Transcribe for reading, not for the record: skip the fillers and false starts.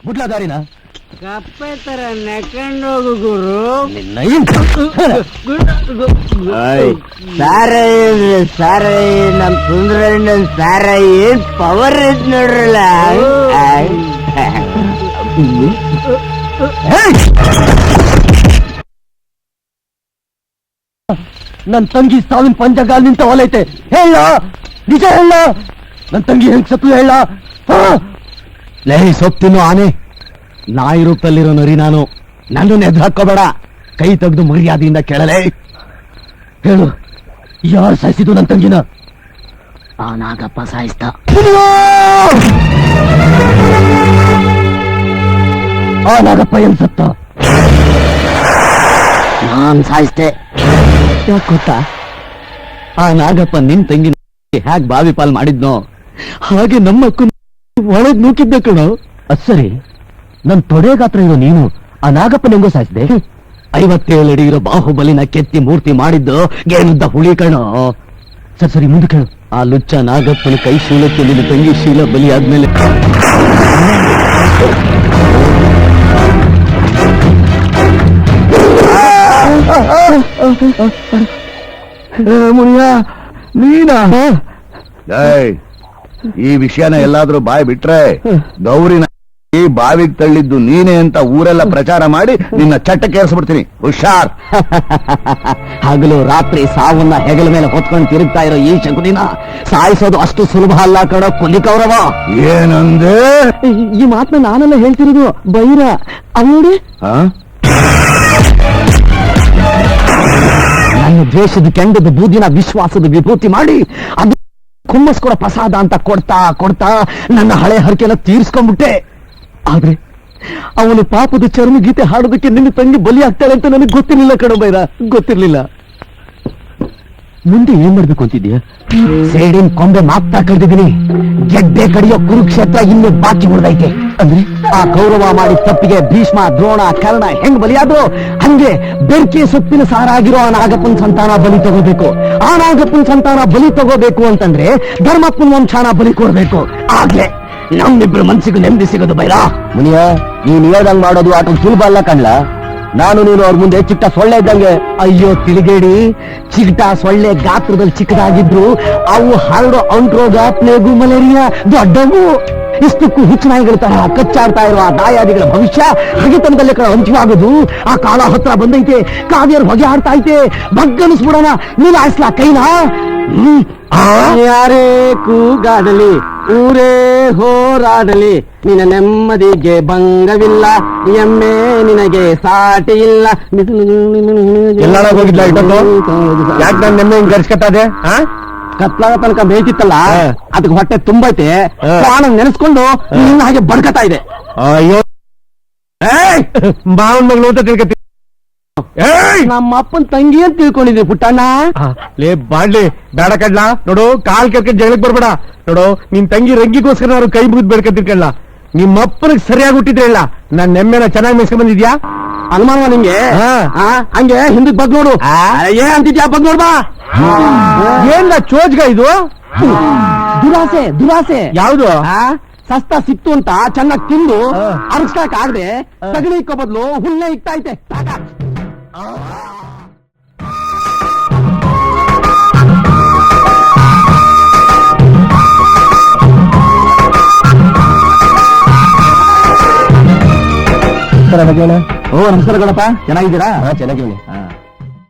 ಬುಡ್ಲಾ ದಾರಿನ ಕಪ್ಪೆ ತರ ನೆಕೊಂಡೋಗು ಗುರು. ಸಾರ ನಮ್ ಸುಂದರ ಸಾರ ಏನ್ ಪವರ್ ಐತ್ ನೋಡ್ರಲ್ಲ. ನನ್ ತಂಗಿ ಸಾವಿನ ಪಂಚಗಾಲ್ ನಿಂತ ಹೊಲೈತೆ. ಹೇಳ ನಿಜ ಹೇಳ, ನನ್ ತಂಗಿ ಹೆಂಗ್ ಸತ್ತು ಹೇಳ. ಲೇ ಸೊಪ್ತಿನ್ನು ಆನೆ, ನಾಯಿ ರೂಪದಲ್ಲಿರೋ ನರಿ ನಾನು. ನನ್ನನ್ನು ಎದ್ದು ಹಾಕೋಬೇಡ, ಕೈ ತೆಗೆದು ಮರ್ಯಾದೆಯಿಂದ ಕೇಳಲೇ. ಹೇಳು, ಯಾರು ಸಾಯಿಸಿದ್ದು ನನ್ ತಂಗಿನ? ಆ ನಾಗಪ್ಪ ಸಾಯಿಸ್ತ. ಆ ನಾಗಪ್ಪ ಏನ್ ಸತ್ತ? ನಾನ್ ಸಾಯಿಸ್ತೆ. ಯಾಕೆ ಗೊತ್ತಾ? ಆ ನಾಗಪ್ಪ ನಿನ್ ತಂಗಿ ಹ್ಯಾಕ್ ಬಾವಿ ಪಾಲ್ ಮಾಡಿದ್ನೋ ಹಾಗೆ ನಮ್ಮಕ್ಕೂ ಒಳಗ್ ನೂಕಿದ್ದ ಕಣೋ. ಅದ್ ಸರಿ, ನನ್ ತೊಡೆ ಗಾತ್ರ ಇರೋ ನೀನು ಆ ನಾಗಪ್ಪನ ಹೆಂಗೋ ಸಾಯಿಸಿದೆ? 57 ಅಡಿ ಇರೋ ಬಾಹುಬಲಿನ ಕೆತ್ತಿ ಮೂರ್ತಿ ಮಾಡಿದ್ದು ಗೇನುದ್ದ ಹುಳಿ ಕಣೋ. ಸರಿ ಮುಂದೆ ಕೇಳು. ಆ ಲುಚ್ಚ ನಾಗಪ್ಪನ ಕೈ ಶೀಲಕ್ಕೆ ನಿನ್ನ ತಂಗಿ ಶೀಲ ಬಲಿ ಆದ್ಮೇಲೆ ಮುನಿಯ ನೀನಾ? ಈ ವಿಷಯನ ಎಲ್ಲಾದ್ರೂ ಬಾಯ್ ಬಿಟ್ರೆ ಗೌರಿನ ಈ ಬಾವಿಗೆ ತಳ್ಳಿದ್ದು ನೀನೇ ಅಂತ ಊರೆಲ್ಲ ಪ್ರಚಾರ ಮಾಡಿ ನಿನ್ನ ಚಟ್ಟಕ್ಕೇರಿಸ್ಬಿಡ್ತೀನಿ. ಹುಷಾರ್. ಹಗಲು ರಾತ್ರಿ ಸಾವನ್ನ ಹೆಗಲ ಮೇಲೆ ಹೊತ್ಕೊಂಡು ತಿರುಗ್ತಾ ಇರೋ ಈ ಶಕುನಿನ ಸಾಯಿಸೋದು ಅಷ್ಟು ಸುಲಭ ಅಲ್ಲ ಕಣೋ ಕೊಲಿಕೌರವ. ಏನಂದೆ? ಈ ಮಾತನ್ನ ನಾನೆಲ್ಲ ಹೇಳ್ತಿರೋದು ಬೈರ. ನೋಡಿ, ನನ್ನ ದ್ವೇಷದ ಕೆಂಡದ ಬೂದಿನ ವಿಶ್ವಾಸದ ವಿಭೂತಿ ಮಾಡಿ ಅದು ಕುಮ್ಮಸ್ಕೊಡ ಪ್ರಸಾದ ಅಂತ ಕೊಡ್ತಾ ಕೊಡ್ತಾ ನನ್ನ ಹಳೆ ಹರಕೆಲ್ಲ ತೀರ್ಸ್ಕೊಂಡ್ಬಿಟ್ಟೆ. ಆದ್ರೆ ಅವನು ಪಾಪದ ಚರ್ಮ ಗೀತೆ ಹಾಡೋದಕ್ಕೆ ನಿನ್ನ ತಂಗಿ ಬಲಿ ಆಗ್ತಾಳೆ ಅಂತ ನನಗೆ ಗೊತ್ತಿರ್ಲಿಲ್ಲ ಕಣೋ ಬೈರ, ಗೊತ್ತಿರ್ಲಿಲ್ಲ. ಮುಂದೆ ಏನ್ ಮಾಡ್ಬೇಕು ಅಂತಿದ್ಯಾ? ಸೇಡಿನ ಕೊಂಬೆ ಮಾತ್ರ ಕಳೆದಿದ್ದೀನಿ, ಗೆಡ್ಡೆ ಕಡಿಯೋ ಕುರುಕ್ಷೇತ್ರ ಇನ್ನೂ ಬಾಕಿ ಉಳಿದೈತೆ. ಅಂದ್ರೆ ಆ ಕೌರವ ಮಾಡಿದ ತಪ್ಪಿಗೆ ಭೀಷ್ಮ, ದ್ರೋಣ, ಕರ್ಣ ಹೆಂಗ್ ಬಲಿಯಾದ್ರು ಹಂಗೆ ಬೆರ್ಕೆ ಸೊಪ್ಪಿನ ಸಾರ ಆಗಿರೋ ಆ ನಾಗಪ್ಪನ ಸಂತಾನ ಬಲಿ ತಗೋಬೇಕು. ಆ ನಾಗಪ್ಪನ ಸಂತಾನ ಬಲಿ ತಗೋಬೇಕು ಅಂತಂದ್ರೆ ಧರ್ಮಪ್ಪನ ವಂಶಾನ ಬಲಿ ಕೊಡ್ಬೇಕು. ಆಗ್ಲೇ ನಮ್ಮಿಬ್ರು ಮನ್ಸಿಗೂ ನೆಮ್ಮದಿ ಸಿಗೋದು ಬೈರ. ಮುನಿಯ, ನೀನ್ ಹೇಳ್ದಂಗ್ ಮಾಡೋದು ಆಟ ಸುಲಭ ಅಲ್ಲ ಕಣ್ಲ. ನಾನು ನೀನು ಅವ್ರ ಮುಂದೆ ಚಿಕ್ಕ ಸೊಳ್ಳೆ ಇದ್ದಂಗೆ. ಅಯ್ಯೋ ತಿಳಿಗೇಡಿ, ಚಿಗಟ ಸೊಳ್ಳೆ ಗಾತ್ರದಲ್ಲಿ ಚಿಕ್ಕದಾಗಿದ್ರು ಅವು ಹರಡೋ ಅಂಟ್ರೋಗ, ಪ್ಲೇಗು, ಮಲೇರಿಯಾ ದೊಡ್ಡವು. ಇಷ್ಟಕ್ಕೂ ಹುಚ್ಚನಾಯಿಗಳ ತರ ಕಚ್ಚಾಡ್ತಾ ಇರುವ ಆ ದಾಯಾದಿಗಳ ಭವಿಷ್ಯ ಹಗೆತನದಲ್ಲೇ ಅಂತ್ಯವಾಗೋದು. ಆ ಕಾಲ ಹತ್ರ ಬಂದೈತೆ, ಕಾವ್ಯರು ಹೊಗೆ ಆಡ್ತಾ ಐತೆ. ಬಗ್ಗನಿಸ್ಬಿಡೋಣ, ನೀಲಾಯಿಸ್ಲಾ ಕೈನಾ? ಯಾರೇ ಕೂಗಾಡಲಿ, ಊರೇ ಹೋರಾಡಲಿ, ನಿನ್ನ ನೆಮ್ಮದಿಗೆ ಭಂಗವಿಲ್ಲ, ಎಮ್ಮೆ ನಿನಗೆ ಸಾಟಿ ಇಲ್ಲ. ಎಲ್ಲ ಹೋಗಿದ್ಲ ಯಾಕೆ ನಾನು ನೆಮ್ಮೆ ಗರ್ಸ್ಕತ್ತದೆ? ಕತ್ಲಾಗ ತನಕ ಬೇಕಿತ್ತಲ್ಲ, ಅದಕ್ಕೆ ಹೊಟ್ಟೆ ತುಂಬೈತೆ. ಪ್ರಾಣ ನೆನೆಸ್ಕೊಂಡು ನಿನ್ನ ಹಾಗೆ ಬಡ್ಕತಾ ಇದೆ. ಅಯ್ಯೋ, ಮಾವನ್ ಮಗಳು ಅಂತ ತಿಳ್ಕತಿ. ನಮ್ಮ ಅಪ್ಪನ ತಂಗಿ ಅಂತ ತಿಳ್ಕೊಂಡಿದ್ವಿ ಪುಟ್ಟಣ್ಣ. ಲೇ ಬಾಡ್ಲಿ ಬೇಡ ಕಡ್ಲಾ. ನೋಡು, ಕಾಲ್ ಕೆರ್ಕೊಂಡ್ ಜಗಳಕ್ ಬರ್ಬೇಡ. ನೋಡು, ನಿನ್ ತಂಗಿ ರಂಗಿಗೋಸ್ಕರ ಅವ್ರು ಕೈ ಮುಗಿದ್ ಬೇಡ್ಕಂತಿರ್ಕಲ್ಲ. ನಿಮ್ಮ ಅಪ್ಪನಿಗೆ ಸರಿಯಾಗಿ ಹುಟ್ಟಿದ್ರೆ ಇಲ್ಲ, ನಾನ್ ನೆಮ್ಮೆನ ಚೆನ್ನಾಗಿ ಮೇಸ್ಕೊಂಡ್ ಬಂದಿದ್ಯಾ? ಅನುಮಾನ ನಿಂಗೆ? ಹಂಗೆ ಹಿಂದಕ್ ಬಗ್ ನೋಡು. ಏನ್ ಅಂತಿದ್ಯಾ? ಬಗ್ ನೋಡ್ಬಾ. ಏನ್ ಚೋಜ್ಗ ಇದು? ದುರಾಸೆ, ದುರಾಸೆ. ಯಾವ್ದು? ಸಸ್ತ ಸಿಕ್ತು ಅಂತ ಚೆನ್ನಾಗಿ ತಿಂದು ಅರಸ್ತಾಕ್ ಆಗದೆ ಸಗಣಿ ಇಕ್ಕೋ ಬದ್ಲು ಹುಲ್ಲೆ ಇಕ್ತಾ ಐತೆ. ಓ ನಮಸ್ಕಾರ ಗಣಪ, ಚೆನ್ನಾಗಿದ್ದೀರಾ? ಚೆನ್ನಾಗಿದ್ದೀನಿ.